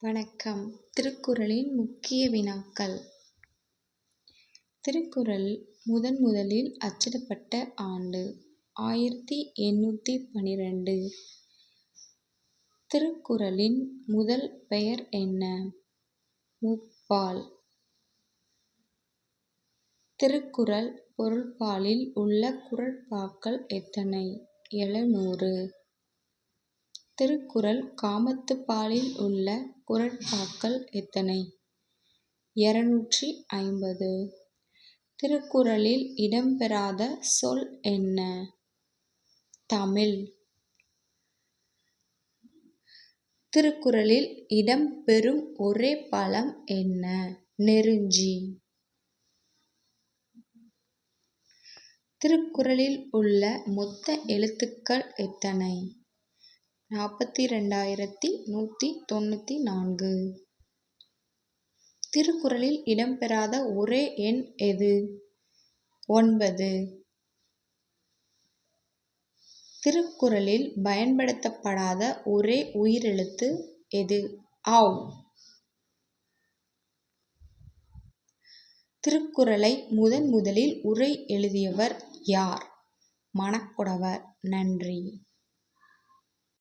வணக்கம். திருக்குறளின் முக்கிய வினாக்கள். திருக்குறள் முதலில் அச்சிடப்பட்ட ஆண்டு 1812. திருக்குறளின் முதல் பெயர் என்ன? முப்பால். திருக்குறள் பொருள்பாலில் உள்ள குறட்பாக்கள் எத்தனை? 700. திருக்குறள் காமத்துப்பாலில் உள்ள குறட்பாக்கள் எத்தனை? 250. திருக்குறளில் இடம்பெறாத சொல் என்ன? தமிழ். திருக்குறளில் இடம்பெறும் ஒரே பழம் என்ன? நெருஞ்சி. திருக்குறளில் உள்ள மொத்த எழுத்துக்கள் எத்தனை? 42,194. திருக்குறளில் இடம்பெறாத ஒரே எண் எது? 9. திருக்குறளில் பயன்படுத்தப்படாத ஒரே உயிரெழுத்து எது? ஔ. திருக்குறளை முதலில் உரை எழுதியவர் யார்? மணக்குடவர். நன்றி.